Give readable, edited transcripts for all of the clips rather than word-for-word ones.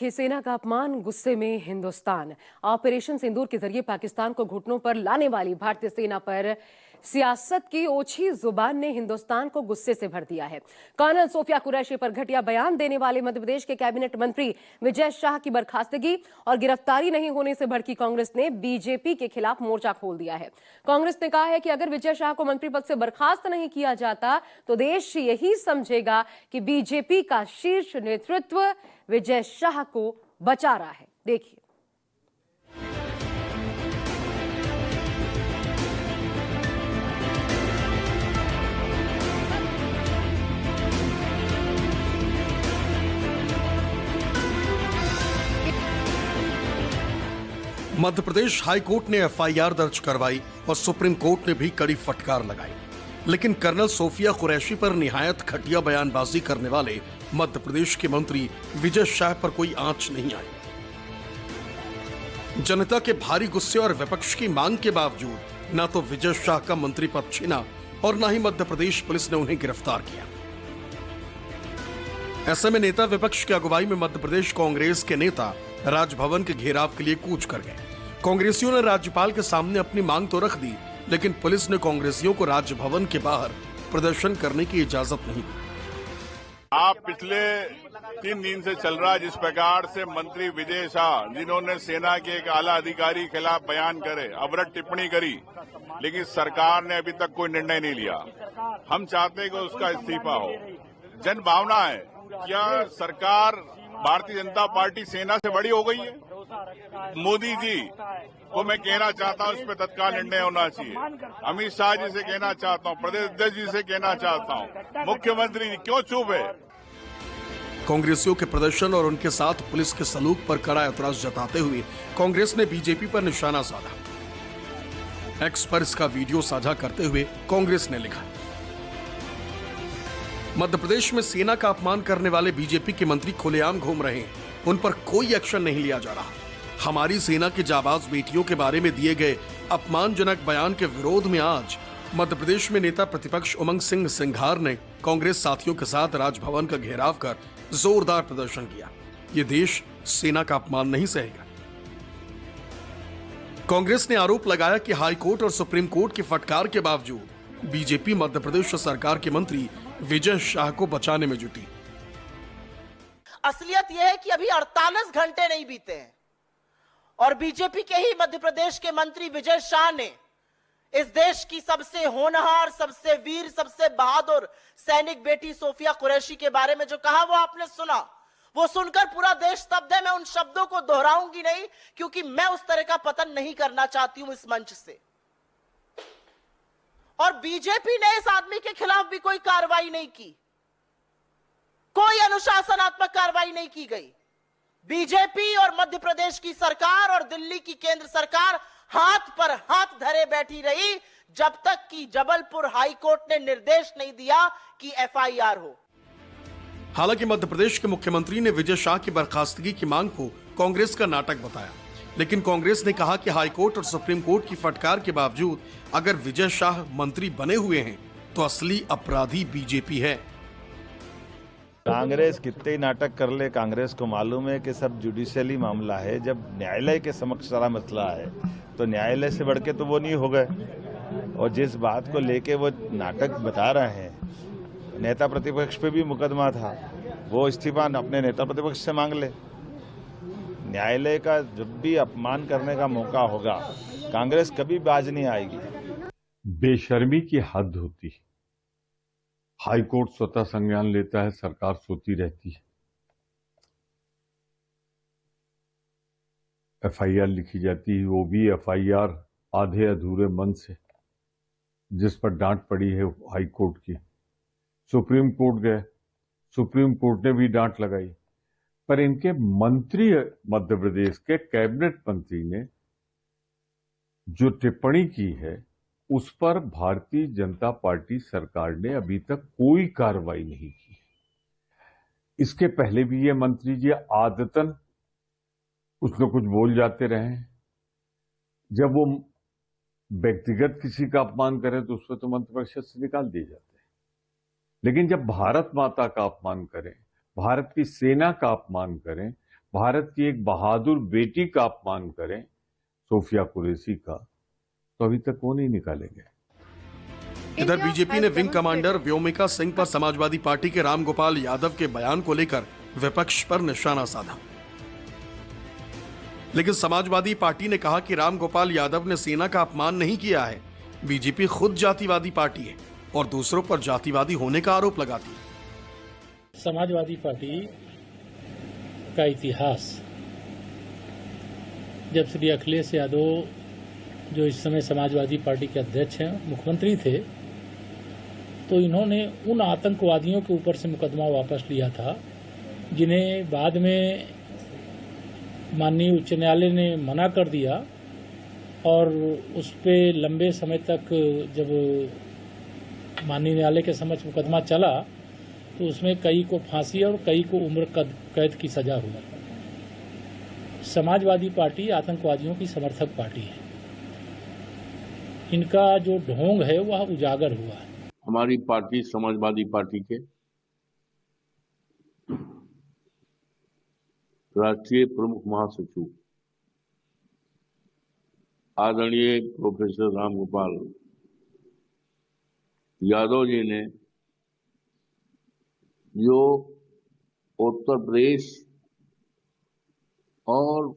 कि सेना का अपमान, गुस्से में हिंदुस्तान। ऑपरेशन सिंदूर के जरिए पाकिस्तान को घुटनों पर लाने वाली भारतीय सेना पर सियासत की ओछी जुबान ने हिंदुस्तान को गुस्से से भर दिया है। कर्नल सोफिया कुरैशी पर घटिया बयान देने वाले मध्य प्रदेश के कैबिनेट मंत्री विजय शाह की बर्खास्तगी और गिरफ्तारी नहीं होने से भड़की कांग्रेस ने बीजेपी के खिलाफ मोर्चा खोल दिया है। कांग्रेस ने कहा है कि अगर विजय शाह को मंत्री पद से बर्खास्त नहीं किया जाता तो देश यही समझेगा कि बीजेपी का शीर्ष नेतृत्व विजय शाह को बचा रहा है। देखिए। मध्य प्रदेश हाई कोर्ट ने एफआईआर दर्ज करवाई और सुप्रीम कोर्ट ने भी कड़ी फटकार लगाई, लेकिन कर्नल सोफिया कुरैशी पर निहायत घटिया बयानबाजी करने वाले मध्य प्रदेश के मंत्री विजय शाह पर कोई आंच नहीं आई। जनता के भारी गुस्से और विपक्ष की मांग के बावजूद न तो विजय शाह का मंत्री पद छीना और न ही मध्य प्रदेश पुलिस ने उन्हें गिरफ्तार किया। ऐसे में नेता विपक्ष की अगुवाई में मध्य प्रदेश कांग्रेस के नेता राजभवन के घेराव के लिए कूच कर गए। कांग्रेसियों ने राज्यपाल के सामने अपनी मांग तो रख दी, लेकिन पुलिस ने कांग्रेसियों को राजभवन के बाहर प्रदर्शन करने की इजाजत नहीं दी। आप पिछले 3 दिन से चल रहा है जिस प्रकार से मंत्री विजय शाह, जिन्होंने सेना के एक आला अधिकारी के खिलाफ बयान करे, अवरट टिप्पणी करी, लेकिन सरकार ने अभी तक कोई निर्णय नहीं लिया। हम चाहते हैं कि उसका इस्तीफा हो। जन भावना है, क्या सरकार भारतीय जनता पार्टी सेना से बड़ी हो गई है? मोदी जी को मैं कहना चाहता हूं, इस पर तत्काल निर्णय होना चाहिए। अमित शाह जी से कहना चाहता हूं, प्रदेश अध्यक्ष जी से कहना चाहता हूं, मुख्यमंत्री जी क्यों चुप है? कांग्रेसियों के प्रदर्शन और उनके साथ पुलिस के सलूक पर कड़ा एतराज जताते हुए कांग्रेस ने बीजेपी पर निशाना साधा। एक्स पर इसका वीडियो साझा करते हुए कांग्रेस ने लिखा, मध्य प्रदेश में सेना का अपमान करने वाले बीजेपी के मंत्री खुलेआम घूम रहे हैं, उन पर कोई एक्शन नहीं लिया जा रहा। हमारी सेना की जाबाज बेटियों के बारे में दिए गए अपमानजनक बयान के विरोध में आज मध्य प्रदेश में नेता प्रतिपक्ष उमंग सिंह सिंघार ने कांग्रेस साथियों के साथ राजभवन का घेराव कर जोरदार प्रदर्शन किया। ये देश सेना का अपमान नहीं सहेगा। कांग्रेस ने आरोप लगाया कि हाई कोर्ट और सुप्रीम कोर्ट की फटकार के बावजूद बीजेपी मध्य प्रदेश सरकार के मंत्री विजय शाह को बचाने में जुटी। असलियत यह है कि अभी 48 घंटे नहीं बीते हैं और बीजेपी के ही मध्य प्रदेश के मंत्री विजय शाह ने इस देश की सबसे होनहार, सबसे वीर, सबसे बहादुर सैनिक बेटी सोफिया कुरैशी के बारे में जो कहा वो आपने सुना। वो सुनकर पूरा देश स्तब्ध है। मैं उन शब्दों को दोहराऊंगी नहीं, क्योंकि मैं उस तरह का पतन नहीं करना चाहती हूं इस मंच से। और बीजेपी ने इस आदमी के खिलाफ भी कोई कार्रवाई नहीं की, कोई अनुशासनात्मक कार्रवाई नहीं की गई। बीजेपी और मध्य प्रदेश की सरकार और दिल्ली की केंद्र सरकार हाथ पर हाथ धरे बैठी रही जब तक कि जबलपुर हाई कोर्ट ने निर्देश नहीं दिया कि एफआईआर हो। हालांकि मध्य प्रदेश के मुख्यमंत्री ने विजय शाह की बर्खास्तगी की मांग को कांग्रेस का नाटक बताया, लेकिन कांग्रेस ने कहा कि हाई कोर्ट और सुप्रीम कोर्ट की फटकार के बावजूद अगर विजय शाह मंत्री बने हुए हैं तो असली अपराधी बीजेपी है। कांग्रेस कितने ही नाटक कर ले, कांग्रेस को मालूम है कि सब जुडिशियली मामला है। जब न्यायालय के समक्ष सारा मसला है तो न्यायालय से बढ़ के तो वो नहीं हो गए। और जिस बात को लेके वो नाटक बता रहे हैं, नेता प्रतिपक्ष पे भी मुकदमा था, वो इस्तीफा अपने नेता प्रतिपक्ष से मांग ले। न्यायालय का जब भी अपमान करने का मौका होगा, कांग्रेस कभी बाज नहीं आएगी। बेशर्मी की हद होती है। हाई कोर्ट स्वतः संज्ञान लेता है, सरकार सोती रहती है। एफआईआर लिखी जाती है, वो भी एफआईआर आधे अधूरे मन से, जिस पर डांट पड़ी है हाई कोर्ट की। सुप्रीम कोर्ट गए, सुप्रीम कोर्ट ने भी डांट लगाई, पर इनके मंत्री, मध्य प्रदेश के कैबिनेट मंत्री ने जो टिप्पणी की है उस पर भारतीय जनता पार्टी सरकार ने अभी तक कोई कार्रवाई नहीं की। इसके पहले भी ये मंत्री जी आदतन कुछ न कुछ बोल जाते रहे। जब वो व्यक्तिगत किसी का अपमान करें तो उसको तो मंत्रिपरिषद से निकाल दिए जाते हैं, लेकिन जब भारत माता का अपमान करें, भारत की सेना का अपमान करें, भारत की एक बहादुर बेटी का अपमान करें, सोफिया कुरैशी का, तो अभी तक वो नहीं निकालेंगे। इधर बीजेपी ने विंग कमांडर व्योमिका सिंह पर समाजवादी पार्टी के रामगोपाल यादव के बयान को लेकर विपक्ष पर निशाना साधा। लेकिन समाजवादी पार्टी ने कहा कि रामगोपाल यादव ने सेना का अपमान नहीं किया है। बीजेपी खुद जातिवादी पार्टी है और दूसरों पर जातिवादी होने का आरोप लगाती है। समाजवादी पार्टी का इतिहास, जब श्री अखिलेश यादव, जो इस समय समाजवादी पार्टी के अध्यक्ष हैं, मुख्यमंत्री थे, तो इन्होंने उन आतंकवादियों के ऊपर से मुकदमा वापस लिया था जिन्हें बाद में माननीय उच्च न्यायालय ने मना कर दिया, और उस पे लंबे समय तक जब माननीय न्यायालय के समक्ष मुकदमा चला तो उसमें कई को फांसी और कई को उम्र कैद की सजा हुई। समाजवादी पार्टी आतंकवादियों की समर्थक पार्टी है। इनका जो ढोंग है वह उजागर हुआ है। हमारी पार्टी समाजवादी पार्टी के राष्ट्रीय प्रमुख महासचिव आदरणीय प्रोफेसर रामगोपाल यादव जी ने जो उत्तर प्रदेश और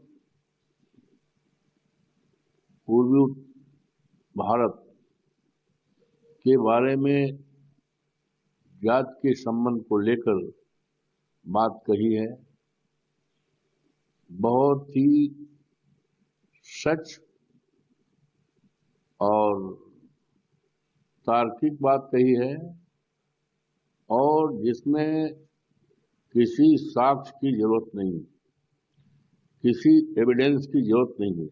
पूर्वी भारत के बारे में जात के संबंध को लेकर बात कही है, बहुत ही सच और तार्किक बात कही है, और जिसमें किसी साक्ष्य की जरूरत नहीं, किसी एविडेंस की जरूरत नहीं है।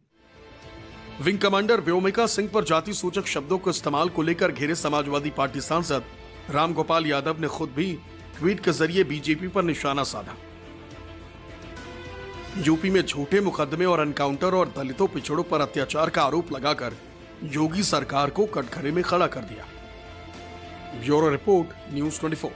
विंग कमांडर व्योमिका सिंह पर जाति सूचक शब्दों के इस्तेमाल को लेकर घिरे समाजवादी पार्टी सांसद रामगोपाल यादव ने खुद भी ट्वीट के जरिए बीजेपी पर निशाना साधा। यूपी में झूठे मुकदमे और एनकाउंटर और दलितों पिछड़ों पर अत्याचार का आरोप लगाकर योगी सरकार को कटघरे में खड़ा कर दिया। Bureau report, news 24।